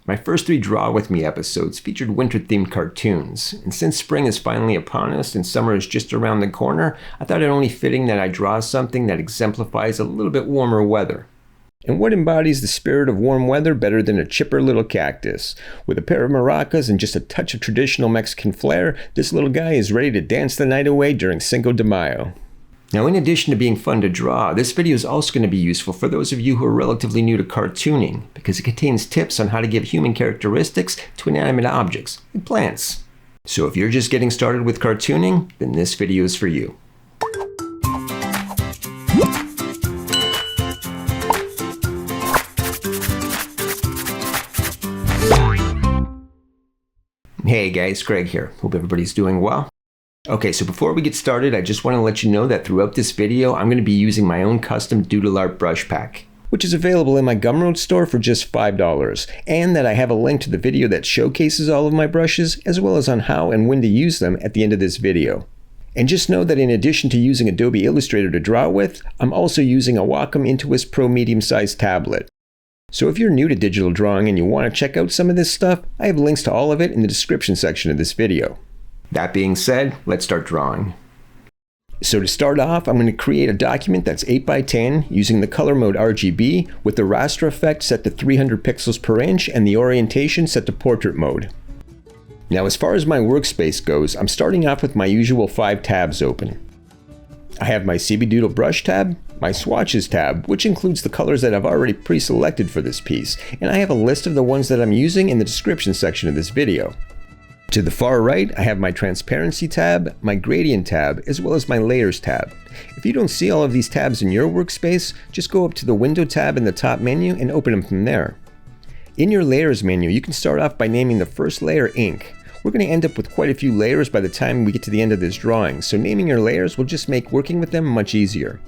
My first 3 Draw With Me episodes featured winter-themed cartoons, and since spring is finally upon us and summer is just around the corner, I thought it only fitting that I draw something that exemplifies a little bit warmer weather. And what embodies the spirit of warm weather better than a chipper little cactus? With a pair of maracas and just a touch of traditional Mexican flair, this little guy is ready to dance the night away during Cinco de Mayo. Now, in addition to being fun to draw, this video is also going to be useful for those of you who are relatively new to cartooning, because it contains tips on how to give human characteristics to inanimate objects, like plants. So if you're just getting started with cartooning, then this video is for you. Hey guys, Greg here. Hope everybody's doing well. Okay, so before we get started, I just want to let you know that throughout this video, I'm going to be using my own custom doodle art brush pack, which is available in my Gumroad store for just $5, and that I have a link to the video that showcases all of my brushes, as well as on how and when to use them at the end of this video. And just know that in addition to using Adobe Illustrator to draw with, I'm also using a Wacom Intuos Pro medium-sized tablet. So if you're new to digital drawing and you want to check out some of this stuff, I have links to all of it in the description section of this video. That being said, let's start drawing. So to start off, I'm going to create a document that's 8x10 using the color mode RGB with the raster effect set to 300 pixels per inch and the orientation set to portrait mode. Now as far as my workspace goes, I'm starting off with my usual 5 tabs open. I have my CB Doodle brush tab, my Swatches tab, which includes the colors that I've already pre-selected for this piece, and I have a list of the ones that I'm using in the description section of this video. To the far right, I have my Transparency tab, my Gradient tab, as well as my Layers tab. If you don't see all of these tabs in your workspace, just go up to the Window tab in the top menu and open them from there. In your Layers menu, you can start off by naming the first layer Ink. We're going to end up with quite a few layers by the time we get to the end of this drawing, so naming your layers will just make working with them much easier.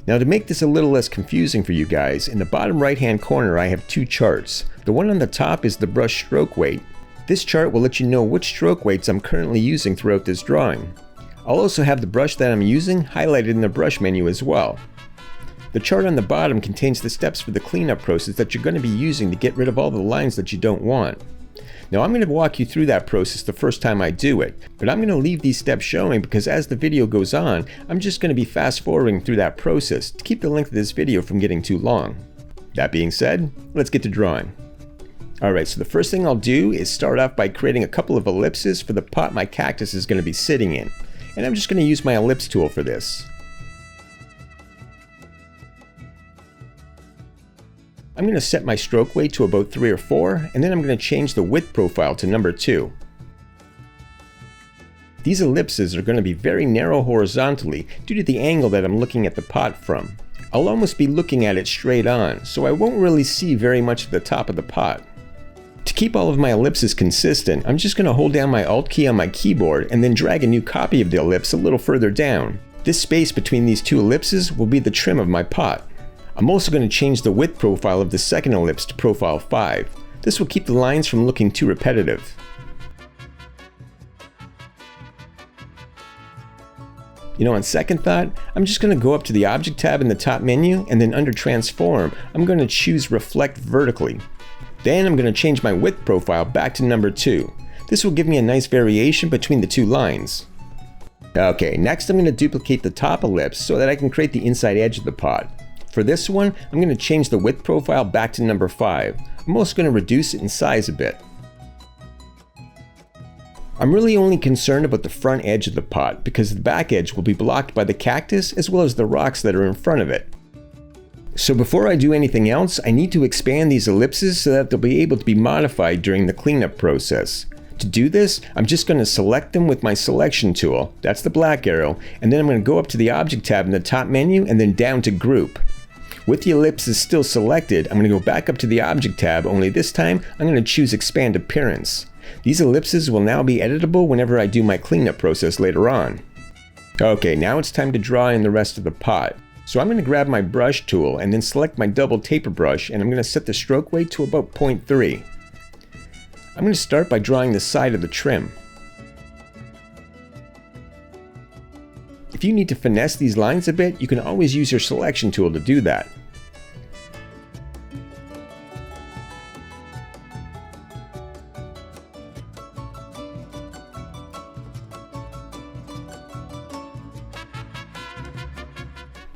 Now to make this a little less confusing for you guys, in the bottom right hand corner I have 2 charts. The one on the top is the brush stroke weight. This chart will let you know which stroke weights I'm currently using throughout this drawing. I'll also have the brush that I'm using highlighted in the brush menu as well. The chart on the bottom contains the steps for the cleanup process that you're going to be using to get rid of all the lines that you don't want. Now I'm going to walk you through that process the first time I do it, but I'm going to leave these steps showing because as the video goes on, I'm just going to be fast forwarding through that process to keep the length of this video from getting too long. That being said, let's get to drawing. Alright, so the first thing I'll do is start off by creating a couple of ellipses for the pot my cactus is going to be sitting in. And I'm just going to use my ellipse tool for this. I'm going to set my stroke weight to about 3 or 4, and then I'm going to change the width profile to number 2. These ellipses are going to be very narrow horizontally due to the angle that I'm looking at the pot from. I'll almost be looking at it straight on, so I won't really see very much of the top of the pot. To keep all of my ellipses consistent, I'm just going to hold down my Alt key on my keyboard and then drag a new copy of the ellipse a little further down. This space between these 2 ellipses will be the trim of my pot. I'm also going to change the width profile of the second ellipse to profile 5. This will keep the lines from looking too repetitive. You know, on second thought, I'm just going to go up to the Object tab in the top menu, and then under Transform, I'm going to choose Reflect Vertically. Then I'm going to change my width profile back to number 2. This will give me a nice variation between the 2 lines. Okay, next I'm going to duplicate the top ellipse so that I can create the inside edge of the pot. For this one, I'm going to change the width profile back to number 5. I'm also going to reduce it in size a bit. I'm really only concerned about the front edge of the pot because the back edge will be blocked by the cactus as well as the rocks that are in front of it. So before I do anything else, I need to expand these ellipses so that they'll be able to be modified during the cleanup process. To do this, I'm just going to select them with my selection tool, that's the black arrow, and then I'm going to go up to the Object tab in the top menu and then down to Group. With the ellipses still selected, I'm going to go back up to the Object tab, only this time I'm going to choose Expand Appearance. These ellipses will now be editable whenever I do my cleanup process later on. Okay, now it's time to draw in the rest of the pot. So I'm going to grab my brush tool and then select my double taper brush, and I'm going to set the stroke weight to about 0.3. I'm going to start by drawing the side of the trim. If you need to finesse these lines a bit, you can always use your selection tool to do that.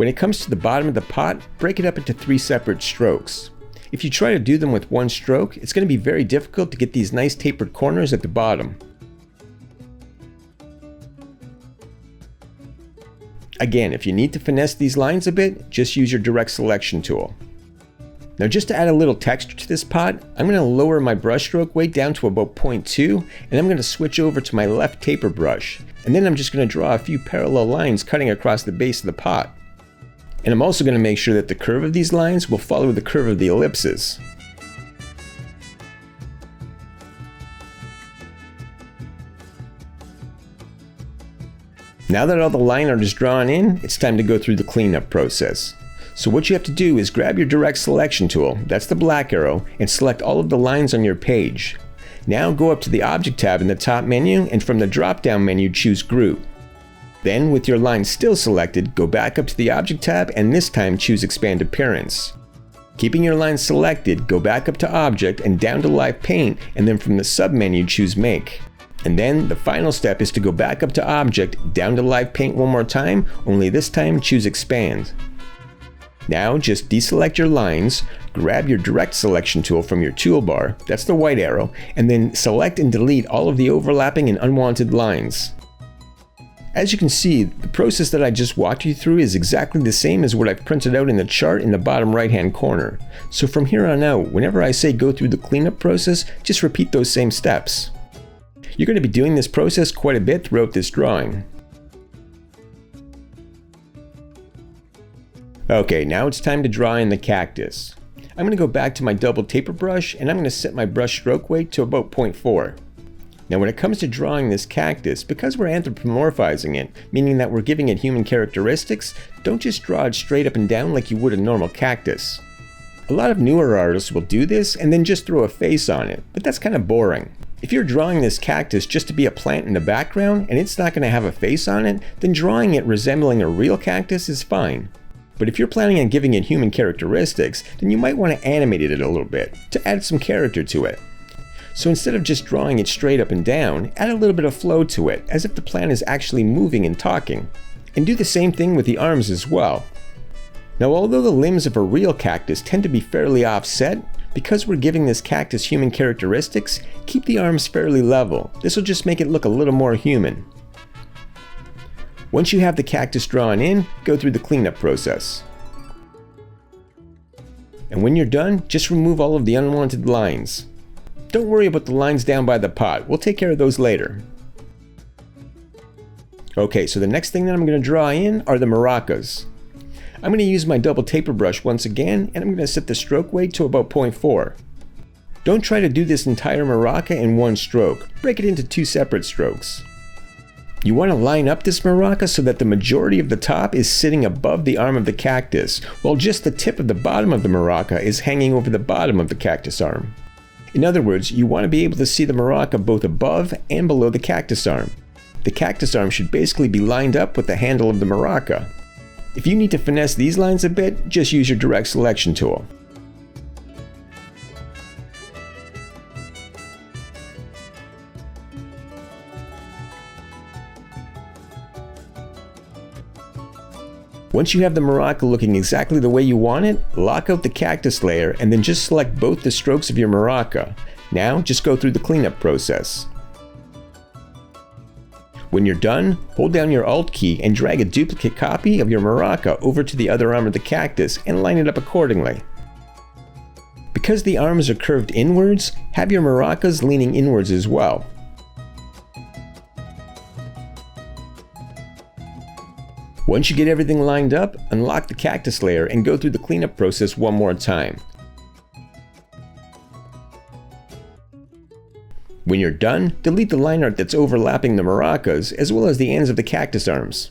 When it comes to the bottom of the pot, break it up into 3 separate strokes. If you try to do them with one stroke, it's going to be very difficult to get these nice tapered corners at the bottom. Again, if you need to finesse these lines a bit, just use your direct selection tool. Now just to add a little texture to this pot, I'm going to lower my brush stroke weight down to about 0.2, and I'm going to switch over to my left taper brush. And then I'm just going to draw a few parallel lines cutting across the base of the pot. And I'm also going to make sure that the curve of these lines will follow the curve of the ellipses. Now that all the line art is drawn in, it's time to go through the cleanup process. So what you have to do is grab your direct selection tool, that's the black arrow, and select all of the lines on your page. Now go up to the Object tab in the top menu, and from the drop-down menu choose Group. Then, with your line still selected, go back up to the Object tab and this time choose Expand Appearance. Keeping your line selected, go back up to Object and down to Live Paint, and then from the sub-menu choose Make. And then the final step is to go back up to Object, down to Live Paint one more time, only this time choose Expand. Now just deselect your lines, grab your direct selection tool from your toolbar, that's the white arrow, and then select and delete all of the overlapping and unwanted lines. As you can see, the process that I just walked you through is exactly the same as what I've printed out in the chart in the bottom right hand corner. So from here on out, whenever I say go through the cleanup process, just repeat those same steps. You're going to be doing this process quite a bit throughout this drawing. Okay, now it's time to draw in the cactus. I'm going to go back to my double taper brush and I'm going to set my brush stroke weight to about 0.4. Now when it comes to drawing this cactus, because we're anthropomorphizing it, meaning that we're giving it human characteristics, don't just draw it straight up and down like you would a normal cactus. A lot of newer artists will do this and then just throw a face on it, but that's kind of boring. If you're drawing this cactus just to be a plant in the background and it's not going to have a face on it, then drawing it resembling a real cactus is fine. But if you're planning on giving it human characteristics, then you might want to animate it a little bit to add some character to it. So instead of just drawing it straight up and down, add a little bit of flow to it, as if the plant is actually moving and talking. And do the same thing with the arms as well. Now although the limbs of a real cactus tend to be fairly offset, because we're giving this cactus human characteristics, keep the arms fairly level. This will just make it look a little more human. Once you have the cactus drawn in, go through the cleanup process. And when you're done, just remove all of the unwanted lines. Don't worry about the lines down by the pot, we'll take care of those later. Okay, so the next thing that I'm going to draw in are the maracas. I'm going to use my double taper brush once again, and I'm going to set the stroke weight to about 0.4. Don't try to do this entire maraca in one stroke, break it into 2 separate strokes. You want to line up this maraca so that the majority of the top is sitting above the arm of the cactus, while just the tip of the bottom of the maraca is hanging over the bottom of the cactus arm. In other words, you want to be able to see the maraca both above and below the cactus arm. The cactus arm should basically be lined up with the handle of the maraca. If you need to finesse these lines a bit, just use your direct selection tool. Once you have the maraca looking exactly the way you want it, lock out the cactus layer and then just select both the strokes of your maraca. Now just go through the cleanup process. When you're done, hold down your Alt key and drag a duplicate copy of your maraca over to the other arm of the cactus and line it up accordingly. Because the arms are curved inwards, have your maracas leaning inwards as well. Once you get everything lined up, unlock the cactus layer and go through the cleanup process one more time. When you're done, delete the line art that's overlapping the maracas as well as the ends of the cactus arms.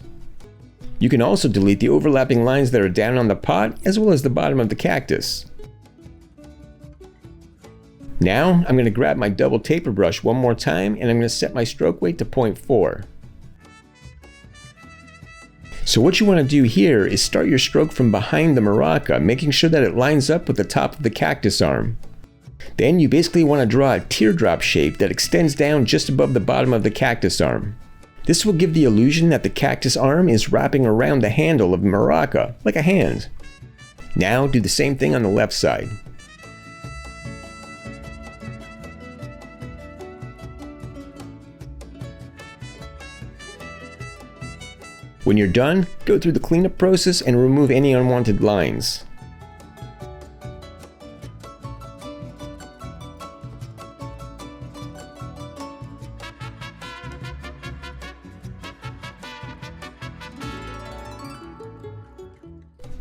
You can also delete the overlapping lines that are down on the pot as well as the bottom of the cactus. Now I'm going to grab my double taper brush one more time and I'm going to set my stroke weight to 0.4. So what you want to do here is start your stroke from behind the maraca, making sure that it lines up with the top of the cactus arm. Then you basically want to draw a teardrop shape that extends down just above the bottom of the cactus arm. This will give the illusion that the cactus arm is wrapping around the handle of the maraca, like a hand. Now do the same thing on the left side. When you're done, go through the cleanup process and remove any unwanted lines.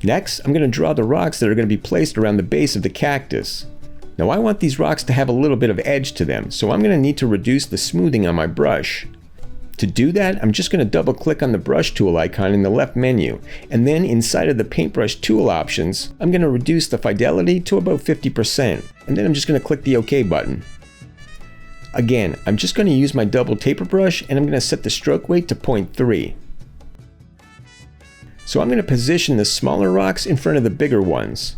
Next, I'm going to draw the rocks that are going to be placed around the base of the cactus. Now I want these rocks to have a little bit of edge to them, so I'm going to need to reduce the smoothing on my brush. To do that, I'm just going to double click on the brush tool icon in the left menu, and then inside of the paintbrush tool options, I'm going to reduce the fidelity to about 50%, and then I'm just going to click the OK button. Again, I'm just going to use my double taper brush and I'm going to set the stroke weight to 0.3. So I'm going to position the smaller rocks in front of the bigger ones.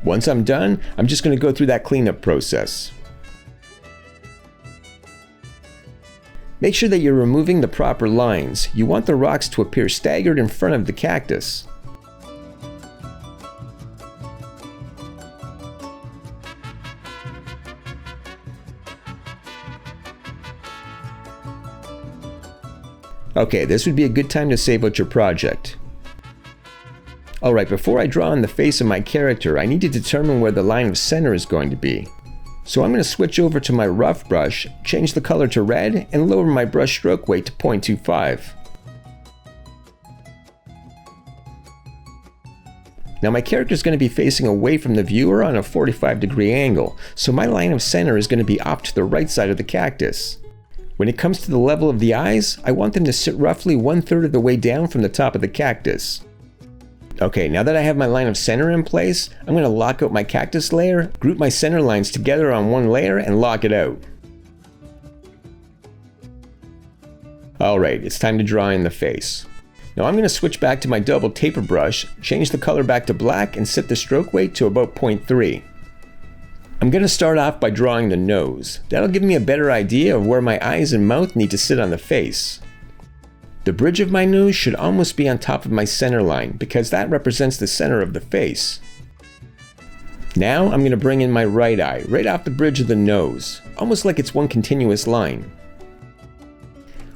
Once I'm done, I'm just going to go through that cleanup process. Make sure that you're removing the proper lines. You want the rocks to appear staggered in front of the cactus. Okay, this would be a good time to save out your project. Alright, before I draw on the face of my character, I need to determine where the line of center is going to be. So I'm going to switch over to my rough brush, change the color to red, and lower my brush stroke weight to 0.25. Now my character is going to be facing away from the viewer on a 45-degree angle, so my line of center is going to be off to the right side of the cactus. When it comes to the level of the eyes, I want them to sit roughly 1/3 of the way down from the top of the cactus. Okay, now that I have my line of center in place, I'm going to lock out my cactus layer, group my center lines together on one layer, and lock it out. Alright, it's time to draw in the face. Now I'm going to switch back to my double taper brush, change the color back to black, and set the stroke weight to about 0.3. I'm going to start off by drawing the nose. That'll give me a better idea of where my eyes and mouth need to sit on the face. The bridge of my nose should almost be on top of my center line, because that represents the center of the face. Now I'm going to bring in my right eye, right off the bridge of the nose, almost like it's one continuous line.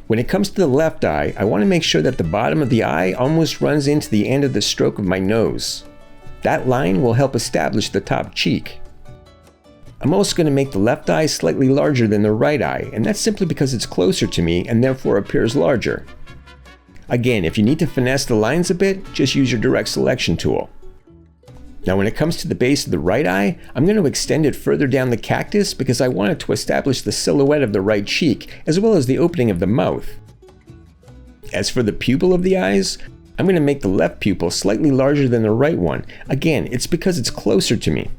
When it comes to the left eye, I want to make sure that the bottom of the eye almost runs into the end of the stroke of my nose. That line will help establish the top cheek. I'm also going to make the left eye slightly larger than the right eye, and that's simply because it's closer to me and therefore appears larger. Again, if you need to finesse the lines a bit, just use your direct selection tool. Now when it comes to the base of the right eye, I'm going to extend it further down the cactus because I want it to establish the silhouette of the right cheek, as well as the opening of the mouth. As for the pupil of the eyes, I'm going to make the left pupil slightly larger than the right one. Again, it's because it's closer to me.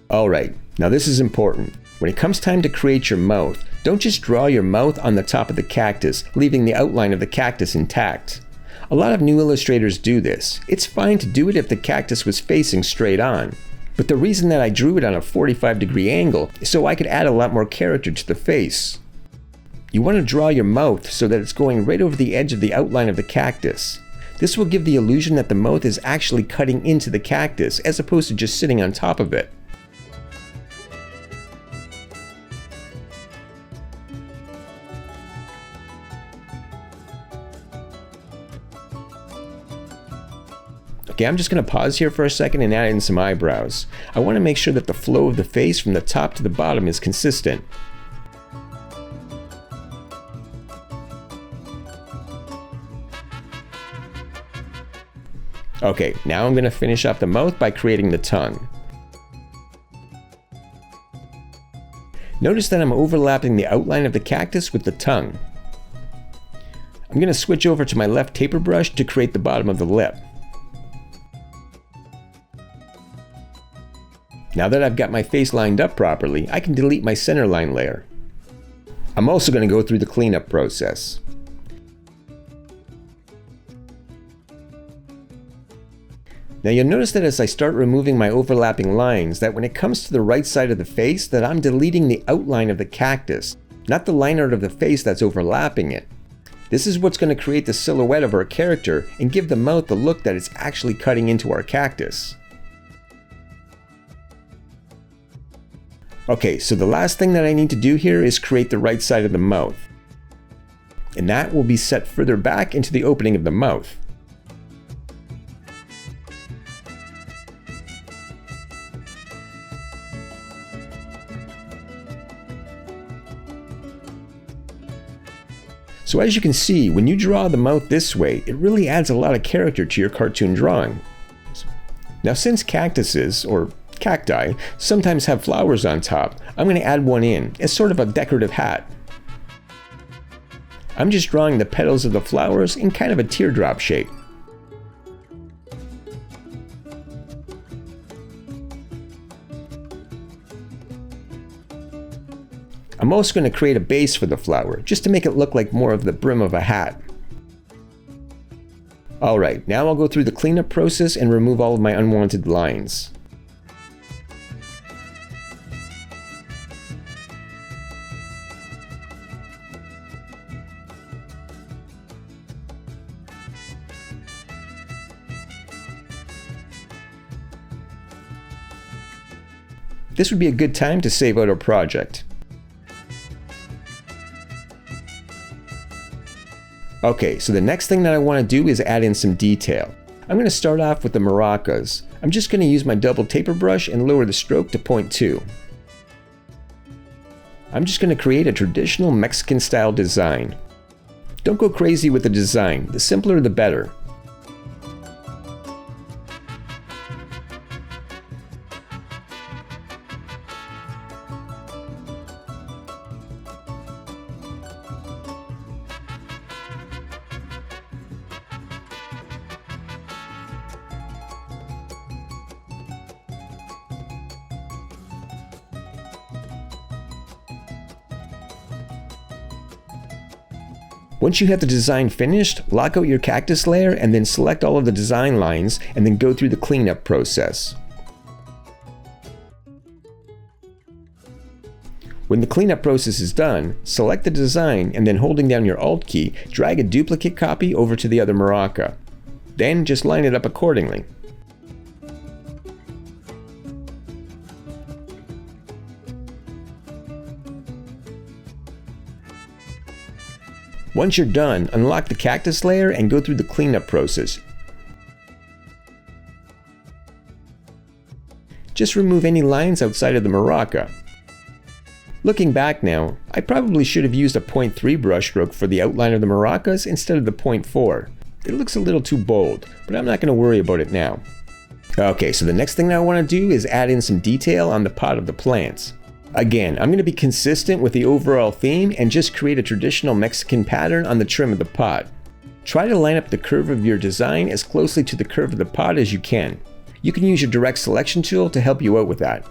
Alright, now this is important. When it comes time to create your mouth, don't just draw your mouth on the top of the cactus, leaving the outline of the cactus intact. A lot of new illustrators do this. It's fine to do it if the cactus was facing straight on. But the reason that I drew it on a 45-degree angle is so I could add a lot more character to the face. You want to draw your mouth so that it's going right over the edge of the outline of the cactus. This will give the illusion that the mouth is actually cutting into the cactus as opposed to just sitting on top of it. Okay, I'm just going to pause here for a second and add in some eyebrows. I want to make sure that the flow of the face from the top to the bottom is consistent. Okay, now I'm going to finish off the mouth by creating the tongue. Notice that I'm overlapping the outline of the cactus with the tongue. I'm going to switch over to my left taper brush to create the bottom of the lip. Now that I've got my face lined up properly, I can delete my center line layer. I'm also going to go through the cleanup process. Now you'll notice that as I start removing my overlapping lines, that when it comes to the right side of the face, that I'm deleting the outline of the cactus, not the line art of the face that's overlapping it. This is what's going to create the silhouette of our character and give the mouth the look that it's actually cutting into our cactus. Okay, so the last thing that I need to do here is create the right side of the mouth. And that will be set further back into the opening of the mouth. So as you can see, when you draw the mouth this way, it really adds a lot of character to your cartoon drawing. Now since cactuses, or cacti, sometimes have flowers on top, I'm going to add one in as sort of a decorative hat. I'm just drawing the petals of the flowers in kind of a teardrop shape. I'm also going to create a base for the flower, just to make it look like more of the brim of a hat. Alright, now I'll go through the cleanup process and remove all of my unwanted lines. This would be a good time to save out our project. Okay, so the next thing that I want to do is add in some detail. I'm going to start off with the maracas. I'm just going to use my double taper brush and lower the stroke to 0.2. I'm just going to create a traditional Mexican style design. Don't go crazy with the design, the simpler the better. Once you have the design finished, lock out your cactus layer and then select all of the design lines and then go through the cleanup process. When the cleanup process is done, select the design and then holding down your Alt key, drag a duplicate copy over to the other maraca. Then just line it up accordingly. Once you're done, unlock the cactus layer and go through the cleanup process. Just remove any lines outside of the maraca. Looking back now, I probably should have used a 0.3 brush stroke for the outline of the maracas instead of the 0.4. It looks a little too bold, but I'm not going to worry about it now. Okay, so the next thing I want to do is add in some detail on the pot of the plants. Again, I'm going to be consistent with the overall theme and just create a traditional Mexican pattern on the trim of the pot. Try to line up the curve of your design as closely to the curve of the pot as you can. You can use your direct selection tool to help you out with that.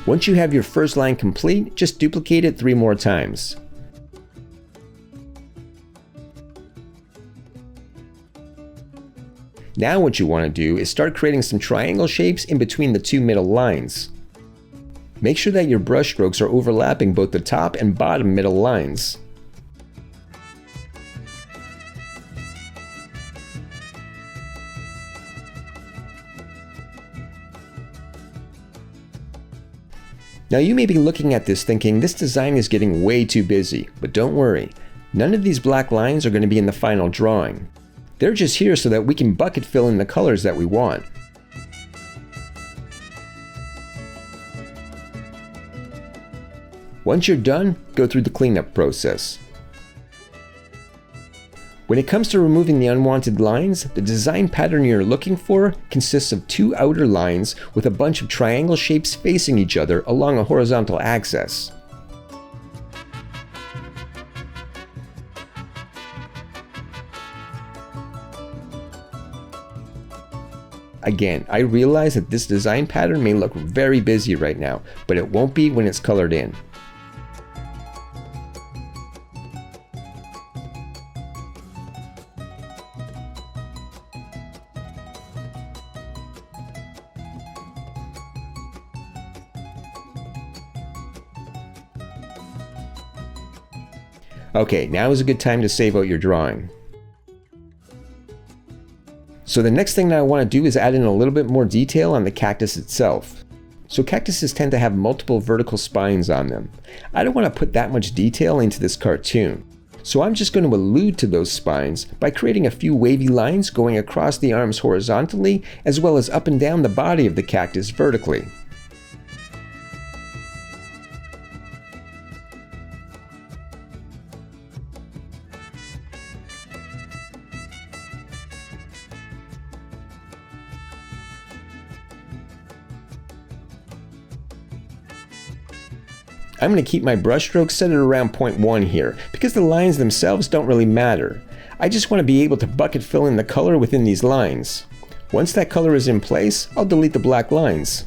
Once you have your first line complete, just duplicate it 3 more times. Now what you want to do is start creating some triangle shapes in between the 2 middle lines. Make sure that your brush strokes are overlapping both the top and bottom middle lines. Now you may be looking at this thinking this design is getting way too busy, but don't worry. None of these black lines are going to be in the final drawing. They're just here so that we can bucket fill in the colors that we want. Once you're done, go through the cleanup process. When it comes to removing the unwanted lines, the design pattern you're looking for consists of 2 outer lines with a bunch of triangle shapes facing each other along a horizontal axis. Again, I realize that this design pattern may look very busy right now, but it won't be when it's colored in. Okay, now is a good time to save out your drawing. So the next thing that I want to do is add in a little bit more detail on the cactus itself. So cactuses tend to have multiple vertical spines on them. I don't want to put that much detail into this cartoon. So I'm just going to allude to those spines by creating a few wavy lines going across the arms horizontally, as well as up and down the body of the cactus vertically. I'm going to keep my brush stroke set at around 0.1 here, because the lines themselves don't really matter. I just want to be able to bucket fill in the color within these lines. Once that color is in place, I'll delete the black lines.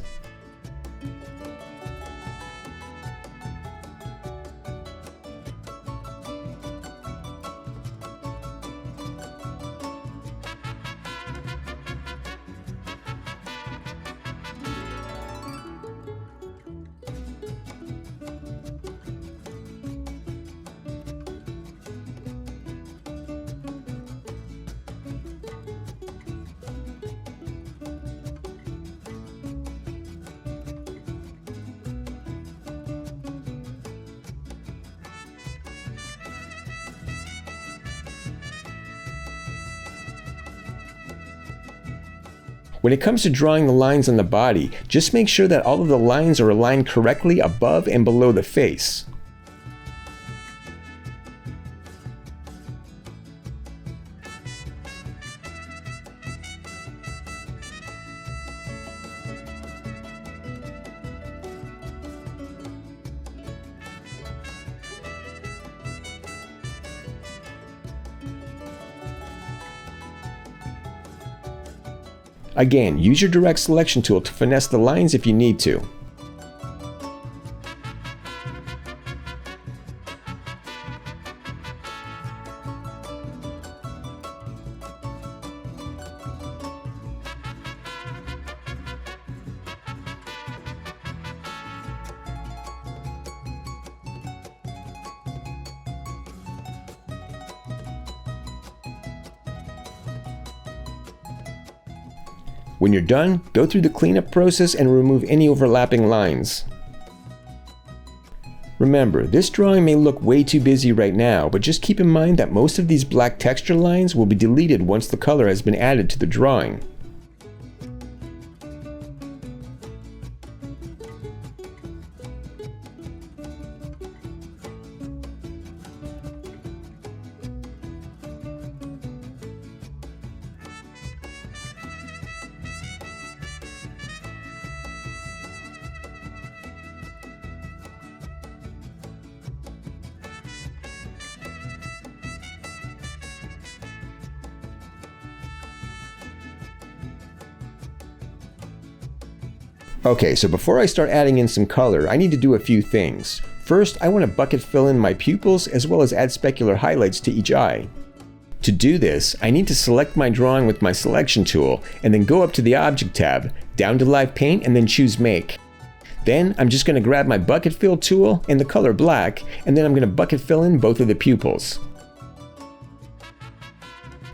When it comes to drawing the lines on the body, just make sure that all of the lines are aligned correctly above and below the face. Again, use your direct selection tool to finesse the lines if you need to. When you're done, go through the cleanup process and remove any overlapping lines. Remember, this drawing may look way too busy right now, but just keep in mind that most of these black texture lines will be deleted once the color has been added to the drawing. Okay, so before I start adding in some color, I need to do a few things. First, I want to bucket fill in my pupils as well as add specular highlights to each eye. To do this, I need to select my drawing with my selection tool and then go up to the Object tab, down to Live Paint, and then choose Make. Then I'm just going to grab my bucket fill tool and the color black, and then I'm going to bucket fill in both of the pupils.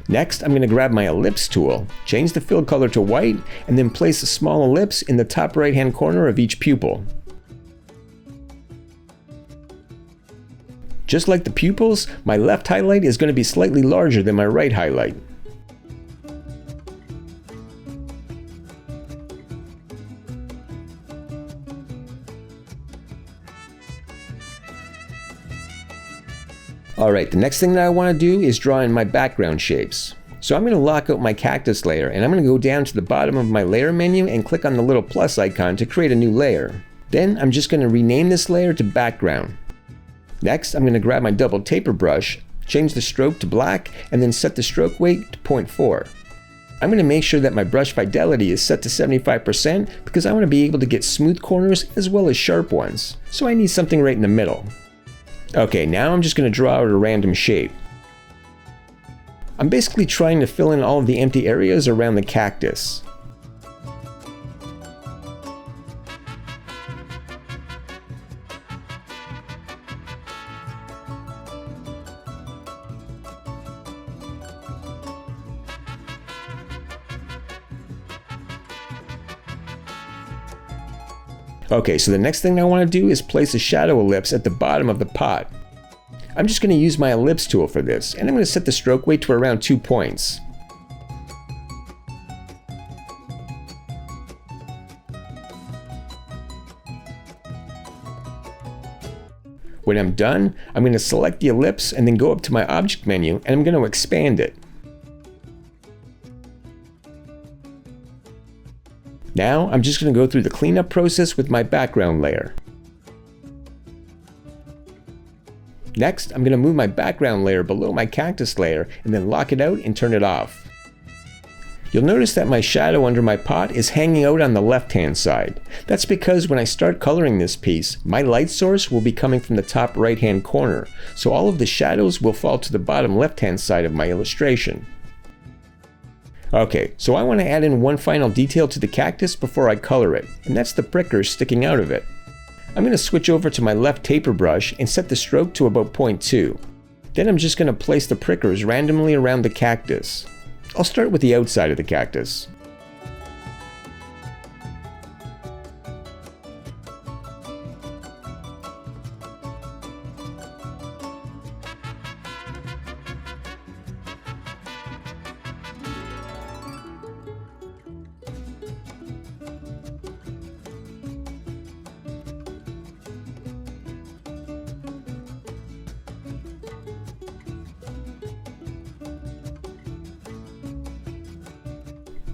Next, I'm going to grab my ellipse tool, change the fill color to white, and then place a small ellipse in the top right hand corner of each pupil. Just like the pupils, my left highlight is going to be slightly larger than my right highlight. Alright, the next thing that I want to do is draw in my background shapes. So I'm going to lock out my cactus layer, and I'm going to go down to the bottom of my layer menu and click on the little plus icon to create a new layer. Then I'm just going to rename this layer to background. Next, I'm going to grab my double taper brush, change the stroke to black, and then set the stroke weight to 0.4. I'm going to make sure that my brush fidelity is set to 75% because I want to be able to get smooth corners as well as sharp ones. So I need something right in the middle. Okay, now I'm just going to draw out a random shape. I'm basically trying to fill in all of the empty areas around the cactus. Okay, so the next thing I want to do is place a shadow ellipse at the bottom of the pot. I'm just going to use my ellipse tool for this, and I'm going to set the stroke weight to around 2 points. When I'm done, I'm going to select the ellipse and then go up to my object menu and I'm going to expand it. Now I'm just going to go through the cleanup process with my background layer. Next, I'm going to move my background layer below my cactus layer and then lock it out and turn it off. You'll notice that my shadow under my pot is hanging out on the left-hand side. That's because when I start coloring this piece, my light source will be coming from the top right-hand corner, so all of the shadows will fall to the bottom left-hand side of my illustration. Okay, so I want to add in one final detail to the cactus before I color it, and that's the prickers sticking out of it. I'm going to switch over to my left taper brush and set the stroke to about 0.2. Then I'm just going to place the prickers randomly around the cactus. I'll start with the outside of the cactus.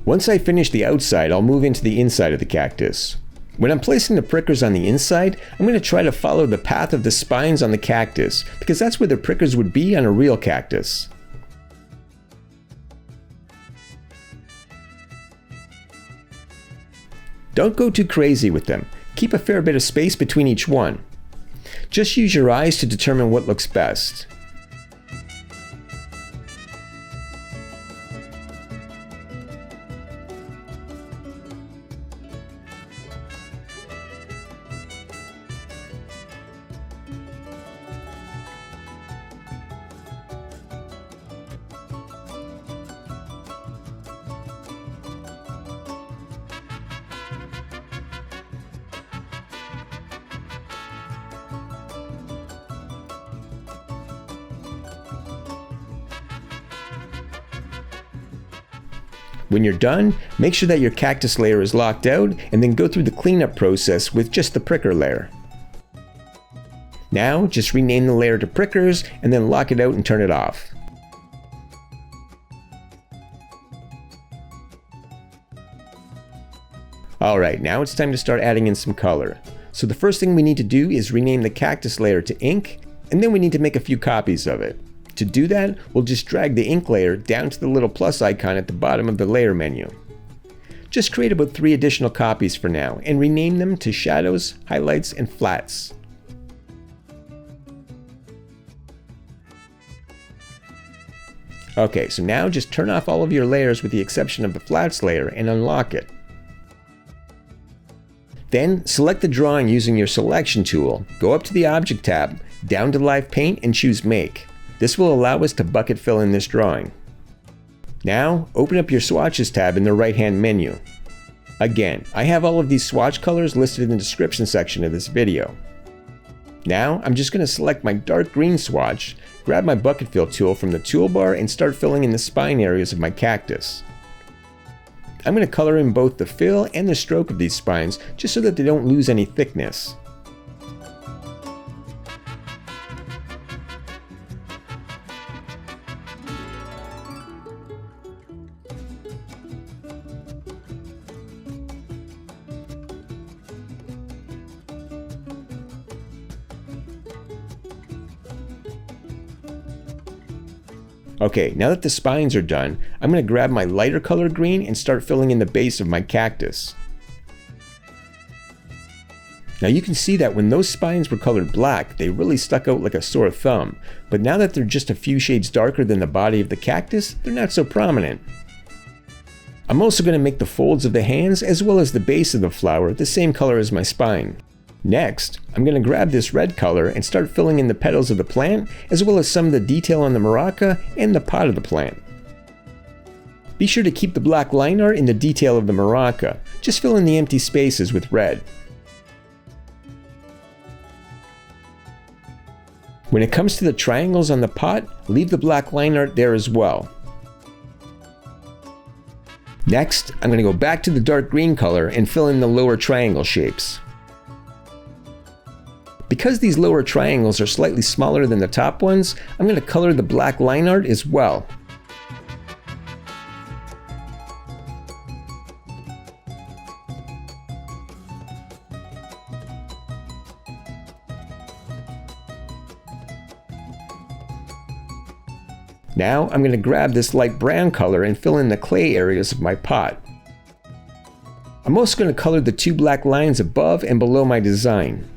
Once I finish the outside, I'll move into the inside of the cactus. When I'm placing the prickers on the inside, I'm going to try to follow the path of the spines on the cactus, because that's where the prickers would be on a real cactus. Don't go too crazy with them. Keep a fair bit of space between each one. Just use your eyes to determine what looks best. When you're done, make sure that your cactus layer is locked out and then go through the cleanup process with just the pricker layer. Now, just rename the layer to prickers and then lock it out and turn it off. Alright, now it's time to start adding in some color. So the first thing we need to do is rename the cactus layer to ink, and then we need to make a few copies of it. To do that, we'll just drag the ink layer down to the little plus icon at the bottom of the layer menu. Just create about 3 additional copies for now and rename them to shadows, highlights, and flats. Okay, so now just turn off all of your layers with the exception of the flats layer and unlock it. Then select the drawing using your selection tool, go up to the Object tab, down to Live Paint and choose Make. This will allow us to bucket fill in this drawing. Now, open up your Swatches tab in the right-hand menu. Again, I have all of these swatch colors listed in the description section of this video. Now, I'm just going to select my dark green swatch, grab my bucket fill tool from the toolbar and start filling in the spine areas of my cactus. I'm going to color in both the fill and the stroke of these spines just so that they don't lose any thickness. Okay, now that the spines are done, I'm going to grab my lighter color green and start filling in the base of my cactus. Now you can see that when those spines were colored black, they really stuck out like a sore thumb, but now that they're just a few shades darker than the body of the cactus, they're not so prominent. I'm also going to make the folds of the hands as well as the base of the flower the same color as my spine. Next, I'm going to grab this red color and start filling in the petals of the plant, as well as some of the detail on the maraca and the pot of the plant. Be sure to keep the black line art in the detail of the maraca, just fill in the empty spaces with red. When it comes to the triangles on the pot, leave the black line art there as well. Next, I'm going to go back to the dark green color and fill in the lower triangle shapes. Because these lower triangles are slightly smaller than the top ones, I'm going to color the black line art as well. Now I'm going to grab this light brown color and fill in the clay areas of my pot. I'm also going to color the two black lines above and below my design.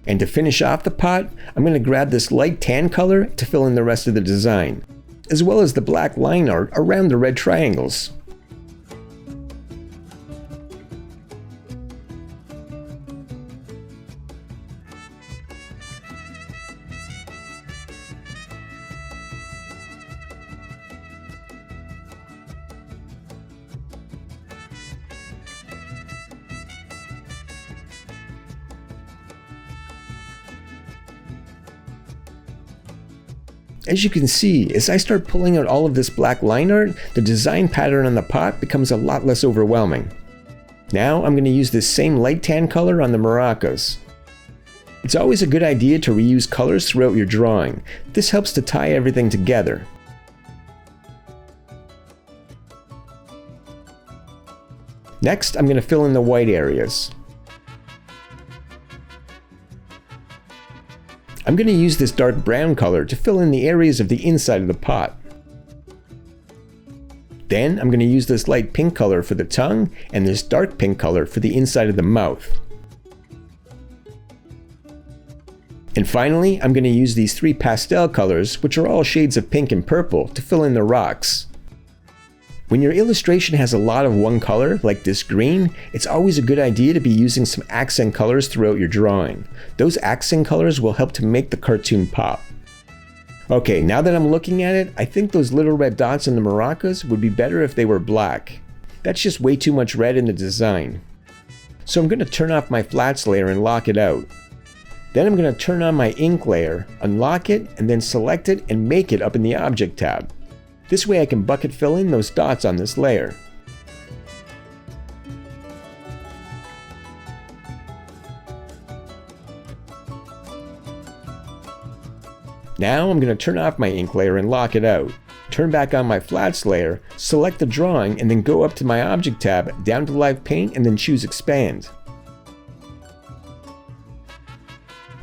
And to finish off the pot, I'm going to grab this light tan color to fill in the rest of the design, as well as the black line art around the red triangles. As you can see, as I start pulling out all of this black line art, the design pattern on the pot becomes a lot less overwhelming. Now I'm going to use this same light tan color on the maracas. It's always a good idea to reuse colors throughout your drawing. This helps to tie everything together. Next, I'm going to fill in the white areas. I'm going to use this dark brown color to fill in the areas of the inside of the pot. Then I'm going to use this light pink color for the tongue and this dark pink color for the inside of the mouth. And finally, I'm going to use these three pastel colors, which are all shades of pink and purple, to fill in the rocks. When your illustration has a lot of one color, like this green, it's always a good idea to be using some accent colors throughout your drawing. Those accent colors will help to make the cartoon pop. Okay, now that I'm looking at it, I think those little red dots in the maracas would be better if they were black. That's just way too much red in the design. So I'm going to turn off my flats layer and lock it out. Then I'm going to turn on my ink layer, unlock it, and then select it and make it up in the Object tab. This way I can bucket fill in those dots on this layer. Now I'm going to turn off my ink layer and lock it out. Turn back on my flats layer, select the drawing, and then go up to my Object tab, down to Live Paint, and then choose Expand.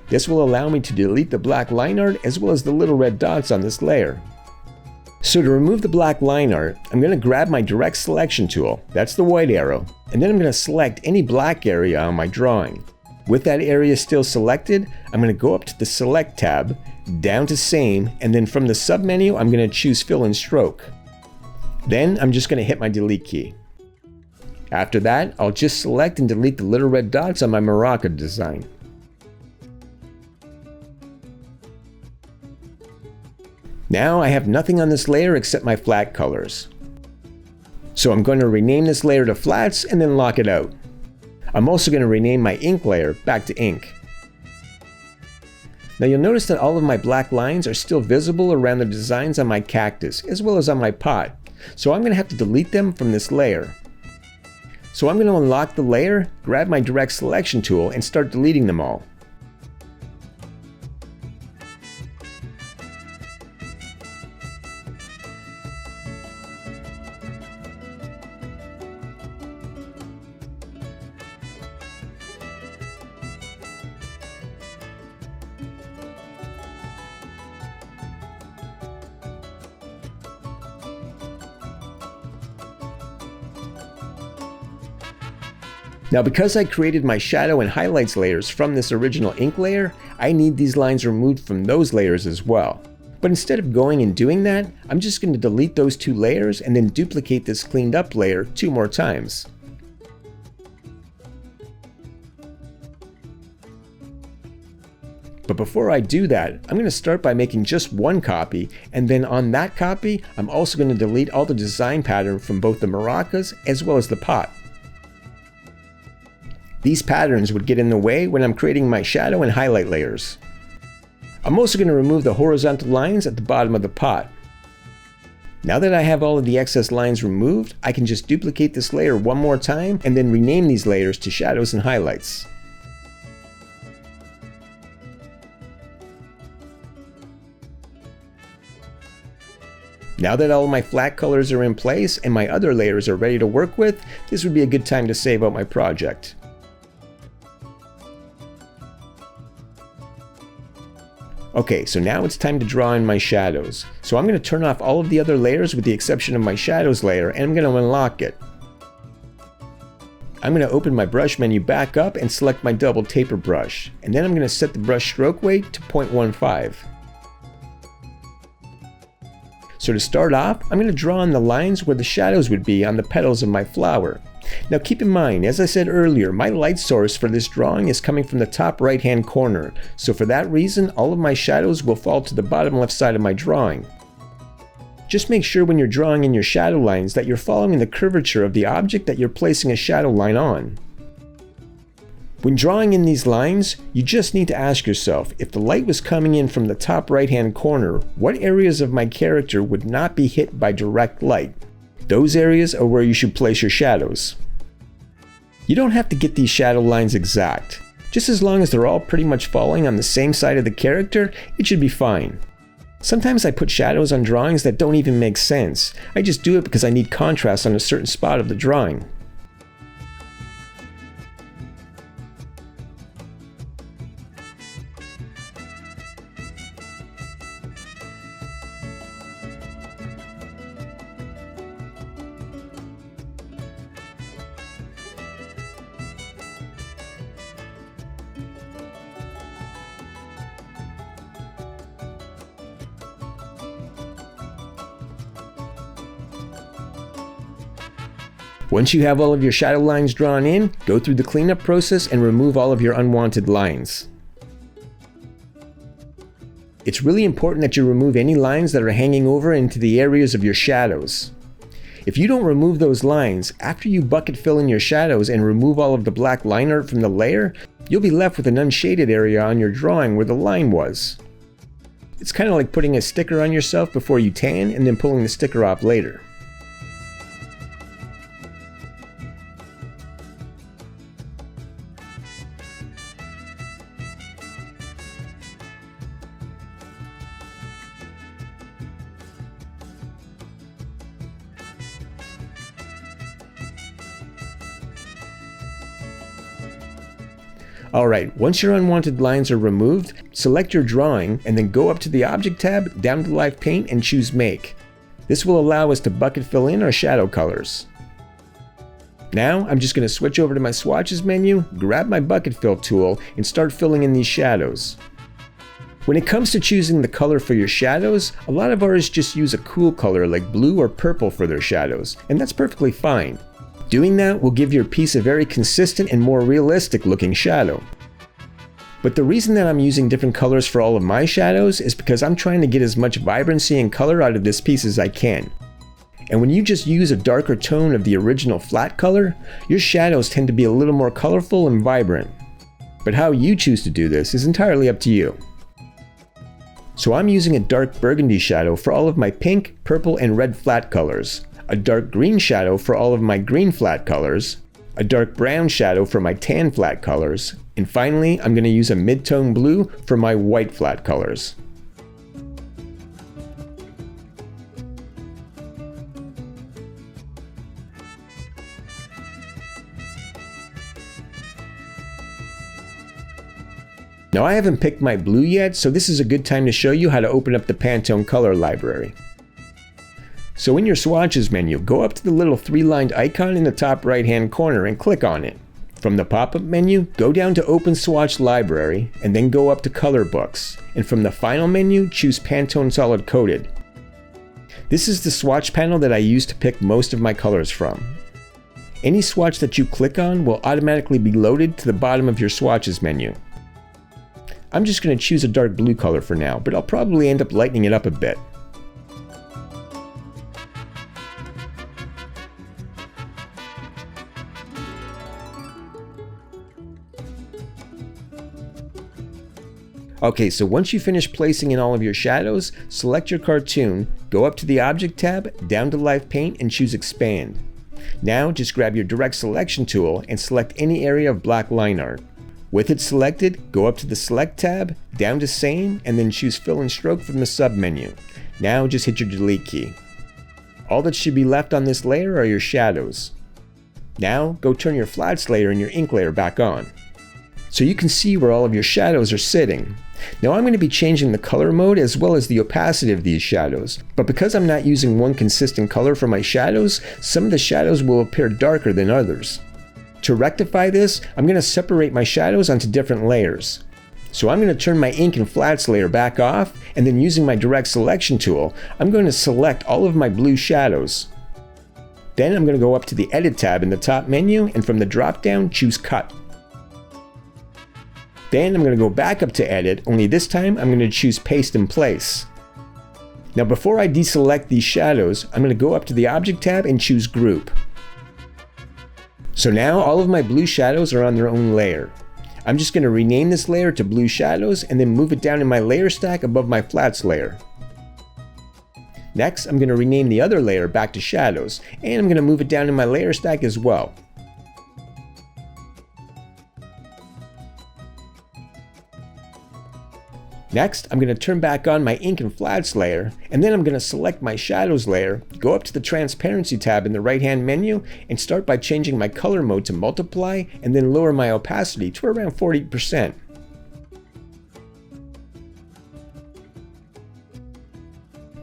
This will allow me to delete the black line art as well as the little red dots on this layer. So to remove the black line art, I'm going to grab my direct selection tool, that's the white arrow, and then I'm going to select any black area on my drawing. With that area still selected, I'm going to go up to the Select tab, down to Same, and then from the submenu, I'm going to choose Fill and Stroke. Then I'm just going to hit my Delete key. After that, I'll just select and delete the little red dots on my maraca design. Now I have nothing on this layer except my flat colors. So I'm going to rename this layer to Flats and then lock it out. I'm also going to rename my ink layer back to Ink. Now you'll notice that all of my black lines are still visible around the designs on my cactus as well as on my pot. So I'm going to have to delete them from this layer. So I'm going to unlock the layer, grab my direct selection tool and start deleting them all. Now because I created my shadow and highlights layers from this original ink layer, I need these lines removed from those layers as well. But instead of going and doing that, I'm just going to delete those two layers and then duplicate this cleaned up layer 2 more times. But before I do that, I'm going to start by making just one copy, and then on that copy, I'm also going to delete all the design pattern from both the maracas as well as the pot. These patterns would get in the way when I'm creating my shadow and highlight layers. I'm also going to remove the horizontal lines at the bottom of the pot. Now that I have all of the excess lines removed, I can just duplicate this layer one more time and then rename these layers to shadows and highlights. Now that all of my flat colors are in place and my other layers are ready to work with, this would be a good time to save out my project. Okay, so now it's time to draw in my shadows. So I'm going to turn off all of the other layers with the exception of my shadows layer, and I'm going to unlock it. I'm going to open my brush menu back up and select my double taper brush, and then I'm going to set the brush stroke weight to 0.15. So to start off, I'm going to draw in the lines where the shadows would be on the petals of my flower. Now keep in mind, as I said earlier, my light source for this drawing is coming from the top right hand corner, so for that reason all of my shadows will fall to the bottom left side of my drawing. Just make sure when you're drawing in your shadow lines that you're following the curvature of the object that you're placing a shadow line on. When drawing in these lines, you just need to ask yourself, if the light was coming in from the top right hand corner, what areas of my character would not be hit by direct light? Those areas are where you should place your shadows. You don't have to get these shadow lines exact. Just as long as they're all pretty much falling on the same side of the character, it should be fine. Sometimes I put shadows on drawings that don't even make sense. I just do it because I need contrast on a certain spot of the drawing. Once you have all of your shadow lines drawn in, go through the cleanup process and remove all of your unwanted lines. It's really important that you remove any lines that are hanging over into the areas of your shadows. If you don't remove those lines, after you bucket fill in your shadows and remove all of the black line art from the layer, you'll be left with an unshaded area on your drawing where the line was. It's kind of like putting a sticker on yourself before you tan and then pulling the sticker off later. Alright, once your unwanted lines are removed, select your drawing and then go up to the Object tab, down to Live Paint and choose Make. This will allow us to bucket fill in our shadow colors. Now I'm just going to switch over to my Swatches menu, grab my bucket fill tool and start filling in these shadows. When it comes to choosing the color for your shadows, a lot of artists just use a cool color like blue or purple for their shadows, and that's perfectly fine. Doing that will give your piece a very consistent and more realistic looking shadow. But the reason that I'm using different colors for all of my shadows is because I'm trying to get as much vibrancy and color out of this piece as I can. And when you just use a darker tone of the original flat color, your shadows tend to be a little more colorful and vibrant. But how you choose to do this is entirely up to you. So I'm using a dark burgundy shadow for all of my pink, purple, and red flat colors, a dark green shadow for all of my green flat colors, a dark brown shadow for my tan flat colors, and finally I'm going to use a mid-tone blue for my white flat colors. Now I haven't picked my blue yet, so this is a good time to show you how to open up the Pantone color library. So in your Swatches menu, go up to the little three-lined icon in the top right-hand corner and click on it. From the pop-up menu, go down to Open Swatch Library, and then go up to Color Books. And from the final menu, choose Pantone Solid Coated. This is the swatch panel that I use to pick most of my colors from. Any swatch that you click on will automatically be loaded to the bottom of your Swatches menu. I'm just going to choose a dark blue color for now, but I'll probably end up lightening it up a bit. Okay, so once you finish placing in all of your shadows, select your cartoon, go up to the Object tab, down to Live Paint, and choose Expand. Now just grab your Direct Selection tool and select any area of black line art. With it selected, go up to the Select tab, down to Same, and then choose Fill and Stroke from the sub-menu. Now just hit your Delete key. All that should be left on this layer are your shadows. Now go turn your flats layer and your ink layer back on, so you can see where all of your shadows are sitting. Now I'm going to be changing the color mode as well as the opacity of these shadows, but because I'm not using one consistent color for my shadows, some of the shadows will appear darker than others. To rectify this, I'm going to separate my shadows onto different layers. So I'm going to turn my ink and flats layer back off, and then using my Direct Selection tool, I'm going to select all of my blue shadows. Then I'm going to go up to the Edit tab in the top menu, and from the drop down, choose Cut. Then I'm going to go back up to Edit, only this time I'm going to choose Paste in Place. Now before I deselect these shadows, I'm going to go up to the Object tab and choose Group. So now all of my blue shadows are on their own layer. I'm just going to rename this layer to Blue Shadows and then move it down in my layer stack above my flats layer. Next, I'm going to rename the other layer back to Shadows, and I'm going to move it down in my layer stack as well. Next, I'm going to turn back on my ink and flats layer, and then I'm going to select my shadows layer, go up to the transparency tab in the right hand menu, and start by changing my color mode to multiply, and then lower my opacity to around 40%.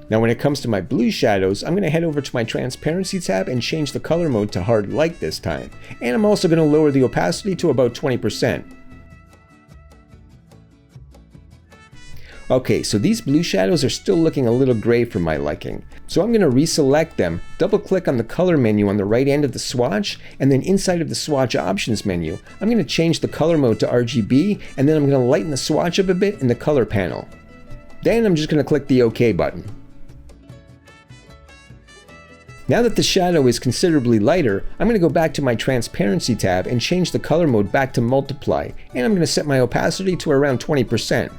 Now when it comes to my blue shadows, I'm going to head over to my transparency tab and change the color mode to hard light this time, and I'm also going to lower the opacity to about 20%. Okay, so these blue shadows are still looking a little gray for my liking. So I'm going to reselect them, double click on the color menu on the right end of the swatch, and then inside of the swatch options menu, I'm going to change the color mode to RGB, and then I'm going to lighten the swatch up a bit in the color panel. Then I'm just going to click the OK button. Now that the shadow is considerably lighter, I'm going to go back to my transparency tab and change the color mode back to multiply, and I'm going to set my opacity to around 20%.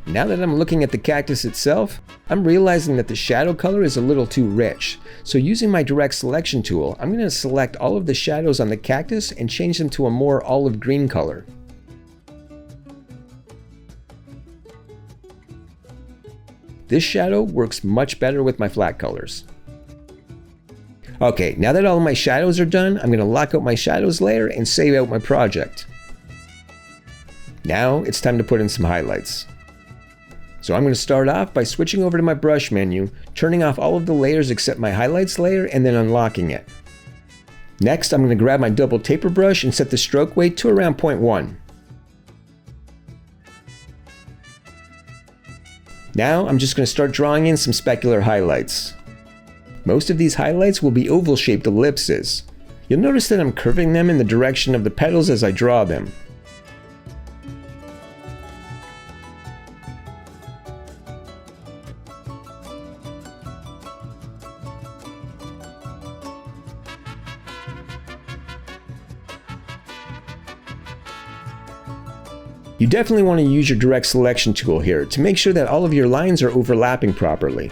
Now that I'm looking at the cactus itself, I'm realizing that the shadow color is a little too rich. So using my Direct Selection tool, I'm going to select all of the shadows on the cactus and change them to a more olive green color. This shadow works much better with my flat colors. Okay, now that all of my shadows are done, I'm going to lock out my shadows layer and save out my project. Now it's time to put in some highlights. So I'm going to start off by switching over to my brush menu, turning off all of the layers except my highlights layer, and then unlocking it. Next, I'm going to grab my double taper brush and set the stroke weight to around 0.1. Now I'm just going to start drawing in some specular highlights. Most of these highlights will be oval-shaped ellipses. You'll notice that I'm curving them in the direction of the petals as I draw them. You definitely want to use your Direct Selection tool here to make sure that all of your lines are overlapping properly.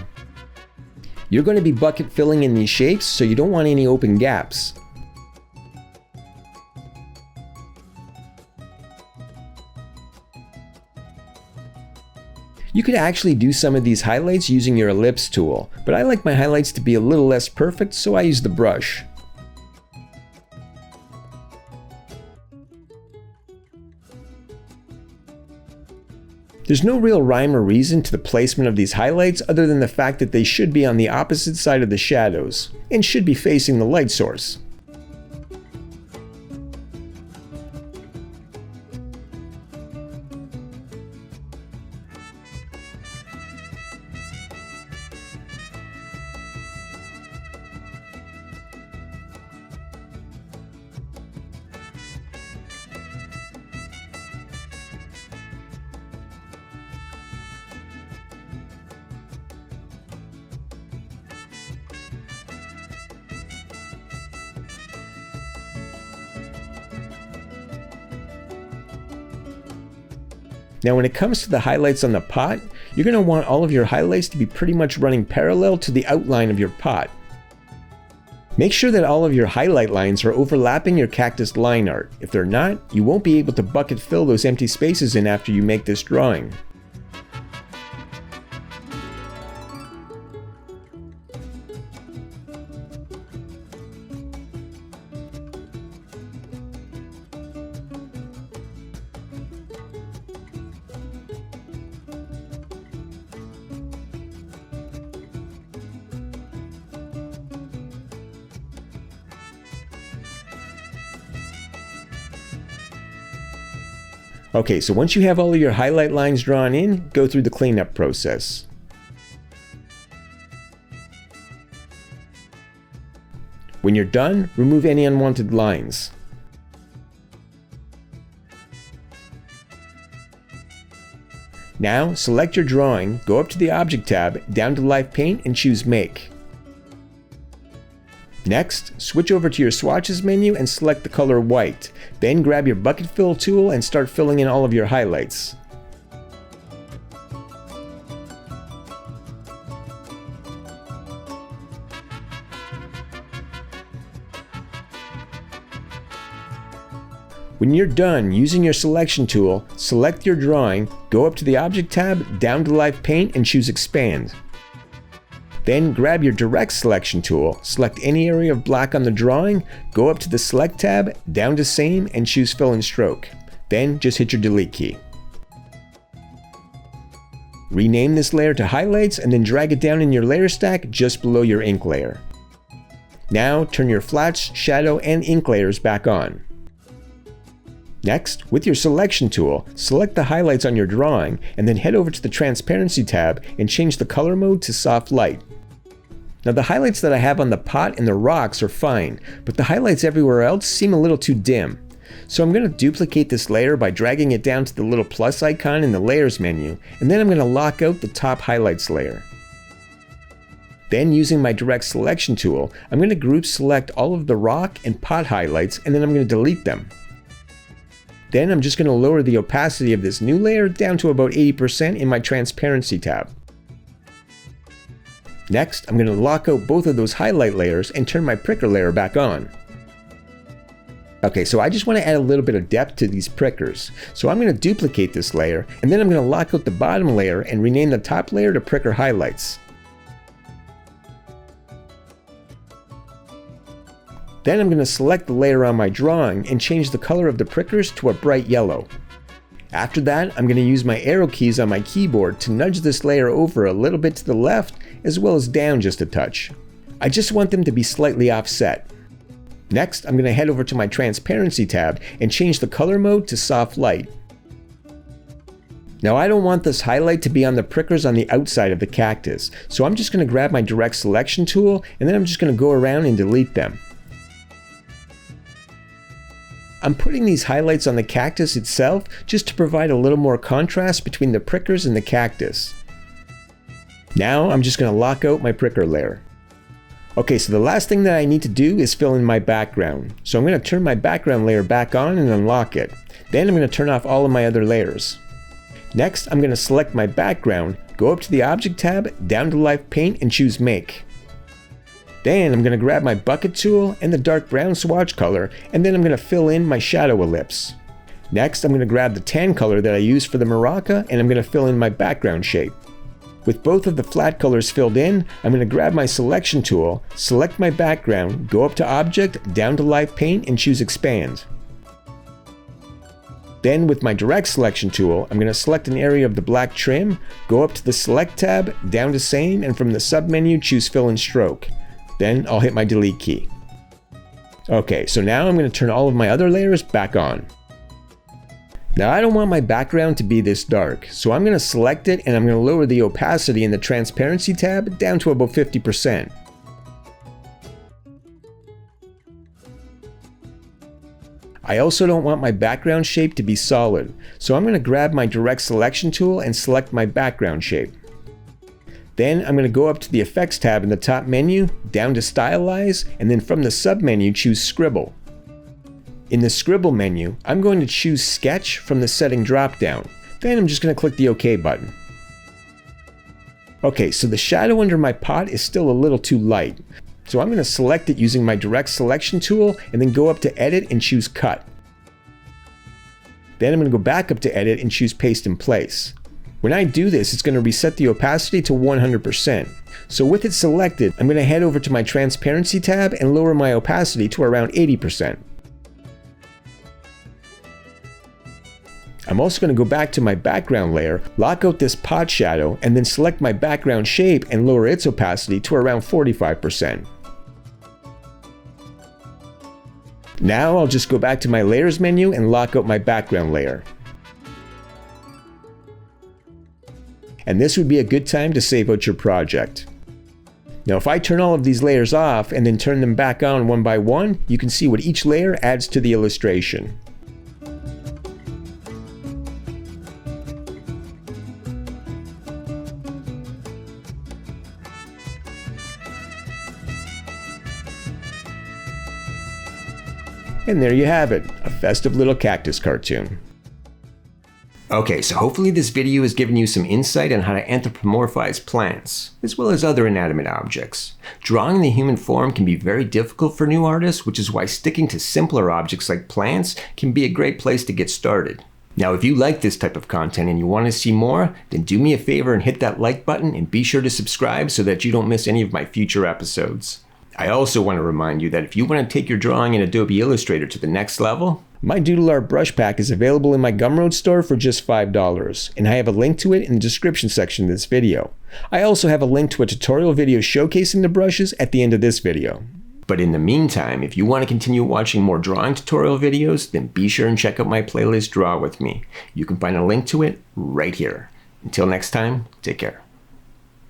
You're going to be bucket filling in these shapes, so you don't want any open gaps. You could actually do some of these highlights using your ellipse tool, but I like my highlights to be a little less perfect, so I use the brush. There's no real rhyme or reason to the placement of these highlights other than the fact that they should be on the opposite side of the shadows, and should be facing the light source. Now when it comes to the highlights on the pot, you're going to want all of your highlights to be pretty much running parallel to the outline of your pot. Make sure that all of your highlight lines are overlapping your cactus line art. If they're not, you won't be able to bucket fill those empty spaces in after you make this drawing. Okay, so once you have all of your highlight lines drawn in, go through the cleanup process. When you're done, remove any unwanted lines. Now, select your drawing, go up to the Object tab, down to Live Paint, and choose Make. Next, switch over to your Swatches menu and select the color white. Then grab your bucket fill tool and start filling in all of your highlights. When you're done using your selection tool, select your drawing, go up to the Object tab, down to Live Paint, and choose Expand. Then grab your direct selection tool, select any area of black on the drawing, go up to the Select tab, down to Same, and choose Fill and Stroke. Then just hit your Delete key. Rename this layer to Highlights and then drag it down in your layer stack just below your ink layer. Now turn your flats, shadow, and ink layers back on. Next, with your selection tool, select the highlights on your drawing and then head over to the Transparency tab and change the color mode to Soft Light. Now the highlights that I have on the pot and the rocks are fine, but the highlights everywhere else seem a little too dim. So I'm going to duplicate this layer by dragging it down to the little plus icon in the Layers menu, and then I'm going to lock out the top highlights layer. Then using my direct selection tool, I'm going to group select all of the rock and pot highlights and then I'm going to delete them. Then I'm just going to lower the opacity of this new layer down to about 80% in my Transparency tab. Next, I'm going to lock out both of those highlight layers and turn my pricker layer back on. Okay, so I just want to add a little bit of depth to these prickers. So I'm going to duplicate this layer and then I'm going to lock out the bottom layer and rename the top layer to Pricker Highlights. Then I'm going to select the layer on my drawing and change the color of the prickers to a bright yellow. After that, I'm going to use my arrow keys on my keyboard to nudge this layer over a little bit to the left as well as down just a touch. I just want them to be slightly offset. Next, I'm going to head over to my Transparency tab and change the color mode to Soft Light. Now I don't want this highlight to be on the prickers on the outside of the cactus, so I'm just going to grab my direct selection tool and then I'm just going to go around and delete them. I'm putting these highlights on the cactus itself just to provide a little more contrast between the prickers and the cactus. Now I'm just going to lock out my pricker layer. Okay, so the last thing that I need to do is fill in my background. So I'm going to turn my background layer back on and unlock it. Then I'm going to turn off all of my other layers. Next, I'm going to select my background, go up to the Object tab, down to Live Paint, and choose Make. Then I'm going to grab my bucket tool and the dark brown swatch color, and then I'm going to fill in my shadow ellipse. Next, I'm going to grab the tan color that I used for the maraca, and I'm going to fill in my background shape. With both of the flat colors filled in, I'm going to grab my selection tool, select my background, go up to Object, down to Live Paint, and choose Expand. Then with my direct selection tool, I'm going to select an area of the black trim, go up to the Select tab, down to Same, and from the submenu choose Fill and Stroke. Then I'll hit my Delete key. Okay, so now I'm going to turn all of my other layers back on. Now I don't want my background to be this dark, so I'm going to select it and I'm going to lower the opacity in the Transparency tab down to about 50%. I also don't want my background shape to be solid, so I'm going to grab my direct selection tool and select my background shape. Then I'm going to go up to the Effects tab in the top menu, down to Stylize, and then from the submenu choose Scribble. In the Scribble menu, I'm going to choose Sketch from the Setting dropdown. Then I'm just going to click the OK button. Okay, so the shadow under my pot is still a little too light. So I'm going to select it using my direct selection tool and then go up to Edit and choose Cut. Then I'm going to go back up to Edit and choose Paste in Place. When I do this, it's going to reset the opacity to 100%. So with it selected, I'm going to head over to my Transparency tab and lower my opacity to around 80%. I'm also going to go back to my background layer, lock out this pot shadow, and then select my background shape and lower its opacity to around 45%. Now I'll just go back to my layers menu and lock out my background layer. And this would be a good time to save out your project. Now if I turn all of these layers off and then turn them back on one by one, you can see what each layer adds to the illustration. And there you have it, a festive little cactus cartoon. Okay, so hopefully this video has given you some insight on how to anthropomorphize plants, as well as other inanimate objects. Drawing the human form can be very difficult for new artists, which is why sticking to simpler objects like plants can be a great place to get started. Now, if you like this type of content and you want to see more, then do me a favor and hit that like button and be sure to subscribe so that you don't miss any of my future episodes. I also want to remind you that if you want to take your drawing in Adobe Illustrator to the next level, my Doodle Art brush pack is available in my Gumroad store for just $5, and I have a link to it in the description section of this video. I also have a link to a tutorial video showcasing the brushes at the end of this video. But in the meantime, if you want to continue watching more drawing tutorial videos, then be sure and check out my playlist Draw With Me. You can find a link to it right here. Until next time, take care.